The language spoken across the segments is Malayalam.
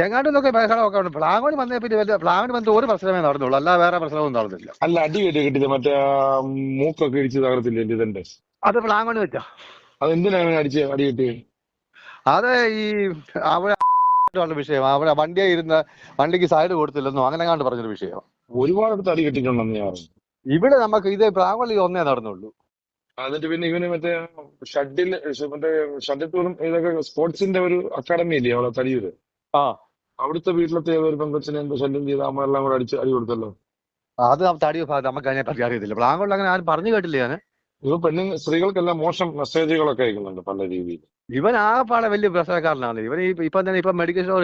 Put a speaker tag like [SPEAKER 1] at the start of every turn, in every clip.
[SPEAKER 1] എങ്ങാണ്ടൊക്കെ ബഹളമൊക്കെ ഉണ്ട്. പ്ലാങ്ങോട് വന്നേ പിന്നെ വലിയ പ്ലാങ്ങിന് വന്നിട്ട് ഒരു പ്രശ്നമേ നടന്നുള്ളൂ, അല്ല വേറെ പ്രശ്നമൊന്നും നടന്നില്ല.
[SPEAKER 2] അല്ല, അടി കിട്ടിയത് മറ്റേ മൂക്കൊക്കെ ഇടിച്ച് തകർത്തില്ലേ ഇതിന്റെ?
[SPEAKER 1] അത് പ്ലാങ്ങോട് വെച്ചാ.
[SPEAKER 2] അതെന്തിനാണ് അടി കിട്ടിയത്?
[SPEAKER 1] അത് ഈ അവിടെ വിഷയം, അവിടെ വണ്ടിക്ക് സൈഡ് കൊടുത്തില്ലെന്നോ അങ്ങനെ കണ്ട് പറഞ്ഞൊരു വിഷയം.
[SPEAKER 2] ഒരുപാടടുത്ത് അടി കിട്ടിയിട്ടുണ്ടെന്ന് ഞാൻ പറഞ്ഞു.
[SPEAKER 1] ഇവിടെ നമുക്ക് ഇത് പ്ലാങ്ങോളിൽ ഒന്നേ നടന്നുള്ളൂ.
[SPEAKER 2] എന്നിട്ട് പിന്നെ ഇവന് മറ്റേ ഷഡിൽ ടൂറും ഇതൊക്കെ സ്പോർട്സിന്റെ ഒരു അക്കാഡമി ഇല്ലേ അവിടെ തടിയൂര്,
[SPEAKER 1] ആ
[SPEAKER 2] അവിടുത്തെ വീട്ടിലത്തെ ഒരു പെങ്കൊച്ചിനെ എന്തോ ശല്യം ചെയ്ത് അമ്മ എല്ലാം കൂടെ അടി കൊടുത്തല്ലോ.
[SPEAKER 1] അത് തടി നമുക്ക് അതിനെ പറ്റി അറിയത്തില്ല. പ്ലാങ്ങോളിൽ അങ്ങനെ ആരും പറഞ്ഞു കേട്ടില്ല ഞാൻ.
[SPEAKER 2] ഇവ സ്ത്രീകൾക്കെല്ലാം മോശം മെസ്സേജുകളൊക്കെ അയക്കുന്നുണ്ട് പല രീതിയിൽ.
[SPEAKER 1] ഇവൻ ആകെപ്പാടെ വലിയ പ്രശ്നക്കാരനാണ്. ഇവൻ ഇപ്പം തന്നെ മെഡിക്കൽ സ്റ്റോർ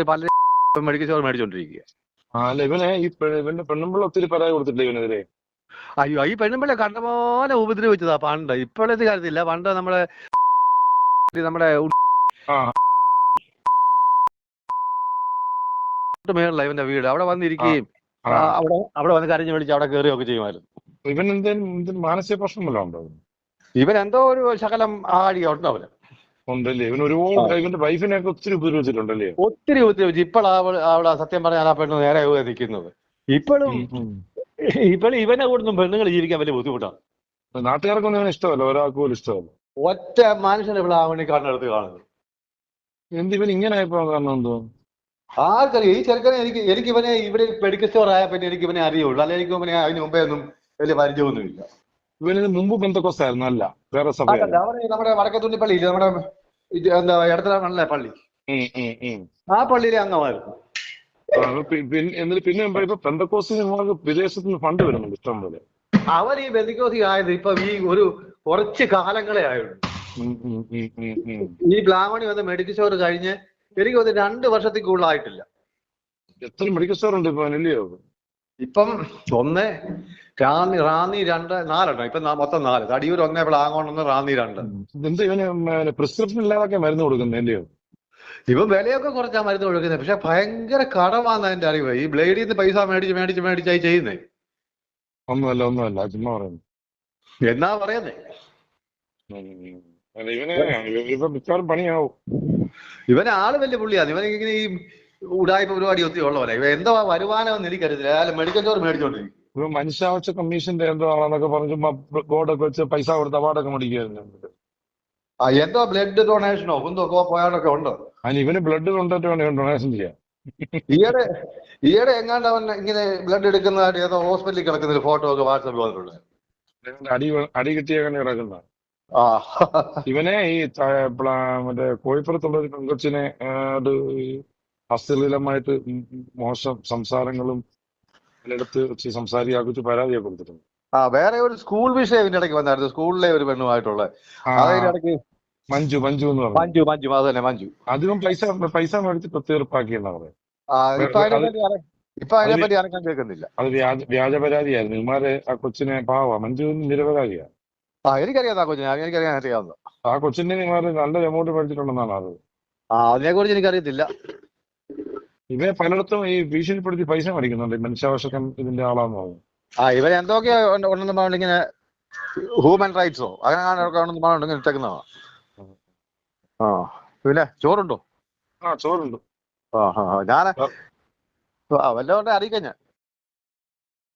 [SPEAKER 1] മെഡിക്കൽ സ്റ്റോർ മേടിച്ചോണ്ടിരിക്കുക.
[SPEAKER 2] അല്ല, ഇവന്റെ പെണ്ണുമ്പിള്ള ഒത്തിരി പരാതി കൊടുത്തിട്ടില്ല ഇവനെതിരെ.
[SPEAKER 1] അയ്യോ, ഈ പെണ്ണുമ്പിള്ളെ കണ്ടപോലെ ഉപദ്രവിച്ചതാ പണ്ട്. ഇപ്പോഴത്തെ കാര്യത്തില്ല, പണ്ട് നമ്മുടെ മേളില ഇവന്റെ വീട്, അവിടെ വന്നിരിക്കുകയും അവിടെ വന്ന് കരഞ്ഞു വിളിച്ച് അവിടെ കയറുകയൊക്കെ ചെയ്യുമായിരുന്നു.
[SPEAKER 2] ഇവൻ എന്തേലും മാനസിക പ്രശ്നം വല്ലതും ഉണ്ടോ?
[SPEAKER 1] ഇവൻ എന്തോ ഒരു ശകലം ആടിയുണ്ട് അവന്.
[SPEAKER 2] ഉണ്ടല്ലേ? ഇവൻ ഒരുപാട് ഇവന്റെ വൈഫിനെയൊക്കെ ഒത്തിരി ഉപദ്രവിച്ചിട്ടുണ്ടല്ലേ?
[SPEAKER 1] ഒത്തിരി ഉപദ്രവിച്ചു. അവിടെ സത്യം പറഞ്ഞാൽ ആ പെണ്ണ് നേരെ നിൽക്കുന്നത്. ഇപ്പോഴും ഇവനെ കൂടുന്നും പെണ്ണുങ്ങൾ ജീവിക്കാൻ വലിയ ബുദ്ധിമുട്ടാണ്.
[SPEAKER 2] നാട്ടുകാർക്കൊന്നും ഇവന് ഇഷ്ടമല്ല, ഒരാൾക്ക് പോലും ഇഷ്ടമല്ല.
[SPEAKER 1] ഒറ്റ മനുഷ്യനെ ഇവിടെ ആവണി കണ്ണെടുത്ത് കാണുന്നത്.
[SPEAKER 2] ഇവൻ ഇങ്ങനെ ആയപ്പോ കാരണം എന്തോ
[SPEAKER 1] ആർക്കറിയാം. ഈ ചെറുക്കനെ എനിക്ക് ഇവനെ ഇവിടെ മെഡിക്കൽ സ്റ്റോർ ആയ പിന്നെ എനിക്ക് ഇവനെ അറിയുള്ളൂ, അല്ലെങ്കിൽ എനിക്ക് ഇവനെ അതിന് മുമ്പേ ഒന്നും വലിയ പരിചയമൊന്നുമില്ല.
[SPEAKER 2] ഇവന് മുമ്പ് ബന്ധക്കോസ്തായിരുന്നു, അല്ല വേറെ സഭ.
[SPEAKER 1] നമ്മുടെ വടക്കത്തുണ്ണി പള്ളി, നമ്മുടെ എന്താ ഇടത്തല പള്ളി, ആ പള്ളിയിലെ അംഗമായിരുന്നു.
[SPEAKER 2] പിന്നെ ഇപ്പൊ പെന്തക്കോസ്തിന് വിദേശത്ത് നിന്ന് ഫണ്ട് വരുന്നുണ്ട് ഇഷ്ടം പോലെ.
[SPEAKER 1] അവൻ ഈ ബന്ധക്കോസി ആയത് ഇപ്പൊ ഈ ഒരു കുറച്ച് കാലങ്ങളെ ആയുള്ളൂ. ഈ പ്ലാമണി വന്ന് മെഡിക്കൽ സ്റ്റോർ കഴിഞ്ഞ് എനിക്ക് 2 വർഷത്തിൽ കൂടുതലായിട്ടില്ല.
[SPEAKER 2] എത്ര മെഡിക്കൽ സ്റ്റോർ ഉണ്ട് ഇപ്പൊ? അല്ലയോ
[SPEAKER 1] ഇപ്പം 1, റാന്നി 2, 4 ഇപ്പൊ മൊത്തം 4. തടിയൂർ 1, പ്ലാങ്ങോൺ 1, റാന്നി 2.
[SPEAKER 2] എന്താ ഇവന് പ്രിസ്ക്രിപ്ഷൻ ഇല്ലാതൊക്കെ മരുന്ന് കൊടുക്കുന്നത്? അല്ലയോ?
[SPEAKER 1] ഇവ വിലയൊക്കെ കുറച്ചാ മരുന്ന് കൊടുക്കുന്നത്, പക്ഷെ ഭയങ്കര കടമാണെന്ന് എന്റെ അറിവ്. ഈ ബ്ലേഡിൽ നിന്ന് പൈസ മേടിച്ചായി ചെയ്യുന്നേ.
[SPEAKER 2] ഒന്നുമല്ല ചുമ്മാ പറയുന്നു.
[SPEAKER 1] എന്നാ പറയുന്നേ?
[SPEAKER 2] ഇവന് മിക്കവാറും പണിയാവും.
[SPEAKER 1] ഇവനെ ആള് വലിയ പുള്ളിയാണ്. ഇവനിങ്ങനെ ഈ ഉടായ്പ പരിപാടി ഒത്തിരി ഉള്ളവരെ. ഇവ എന്തോ വരുമാനമെന്ന് എനിക്കറിയത്തില്ല. അയാൾ മെഡിക്കൽ സ്റ്റോർ മേടിച്ചോണ്ടിരിക്കും.
[SPEAKER 2] ഇവ മനുഷ്യാവശ്യ കമ്മീഷന്റെ എന്തോ ആണെന്നൊക്കെ പറഞ്ഞു ബോർഡൊക്കെ വെച്ച് പൈസ കൊടുത്ത് അവാർഡൊക്കെ മേടിക്കുമായിരുന്നു.
[SPEAKER 1] എന്തോ ബ്ലഡ് ഡൊണേഷനോ കുന്തോ പോയാലൊക്കെ ഉണ്ട്.
[SPEAKER 2] അതിന് ഇവന് ബ്ലഡ് കൊണ്ടിട്ട് വേണം ഡൊണേഷൻ ചെയ്യാൻ.
[SPEAKER 1] ഈയിടെ എങ്ങാണ്ട് അവൻ ഇങ്ങനെ ബ്ലഡ് എടുക്കുന്നതായിട്ട് ഏതോ ഹോസ്പിറ്റലിൽ കിടക്കുന്ന ഫോട്ടോ ഒക്കെ വാട്സാപ്പിൽ വന്നിട്ടുണ്ട്.
[SPEAKER 2] അടി കിട്ടിയ കിടക്കുന്ന ഇവനെ ഈ മറ്റേ കോഴിപ്പുറത്തുള്ള ഒരു പെങ്കൊച്ചിനെ അശ്ലീലമായിട്ട് മോശം സംസാരങ്ങളും പലയിടത്ത് വെച്ച് സംസാരിയാക്കിച്ച് പരാതിയെ കൊടുത്തിട്ടുണ്ട്.
[SPEAKER 1] വേറെ ഒരു സ്കൂൾ വിഷയം ഇതിന്റെ ഇടയ്ക്ക് വന്നായിരുന്നു. സ്കൂളിലെ ഒരു പെണ്ണുമായിട്ടുള്ള അതിനിടയ്ക്ക്
[SPEAKER 2] മഞ്ജു എന്ന് പറഞ്ഞു.
[SPEAKER 1] മഞ്ജു അത് തന്നെ മഞ്ജു.
[SPEAKER 2] അധികം പൈസ മേടിച്ച് തീർപ്പാക്കിയെന്നാ പറയുന്നത്.
[SPEAKER 1] ഇപ്പൊ അതിനെപ്പറ്റി ആർക്കും കേൾക്കുന്നില്ല.
[SPEAKER 2] അത് വ്യാജ പരാതിയായിരുന്നു. ഇമാരെ ആ കൊച്ചിനെ മഞ്ജു നിരപരാധിയാ.
[SPEAKER 1] എനിക്കറിയാം ആ കൊച്ചിനെ, അറിയാവുന്ന
[SPEAKER 2] ആ കൊച്ചിന്റെ ഇമാര് നല്ല എമൗണ്ട് മേടിച്ചിട്ടുണ്ടെന്നാണ് അത്.
[SPEAKER 1] അതിനെ കുറിച്ച് എനിക്കറിയത്തില്ല.
[SPEAKER 2] ഇവയെ പലയിടത്തും ഈ ഭീഷണിപ്പെടുത്തി പൈസ മേടിക്കുന്നുണ്ട്. മനുഷ്യാവകാശം ഇതിന്റെ ആളാന്ന് പറഞ്ഞു.
[SPEAKER 1] ഇവൻ എന്തൊക്കെയാ ഉണ്ടെന്ന് പറഞ്ഞിട്ട് ഇങ്ങനെ ഹ്യൂമൻ റൈറ്റ്സോ അങ്ങനെ ഇട്ടേക്കുന്നതാണ്. പിന്നെ ചോറുണ്ടോ?
[SPEAKER 2] ചോറുണ്ട്.
[SPEAKER 1] ഞാൻ വല്ലതുകൊണ്ട് അറിയിക്കഴിഞ്ഞ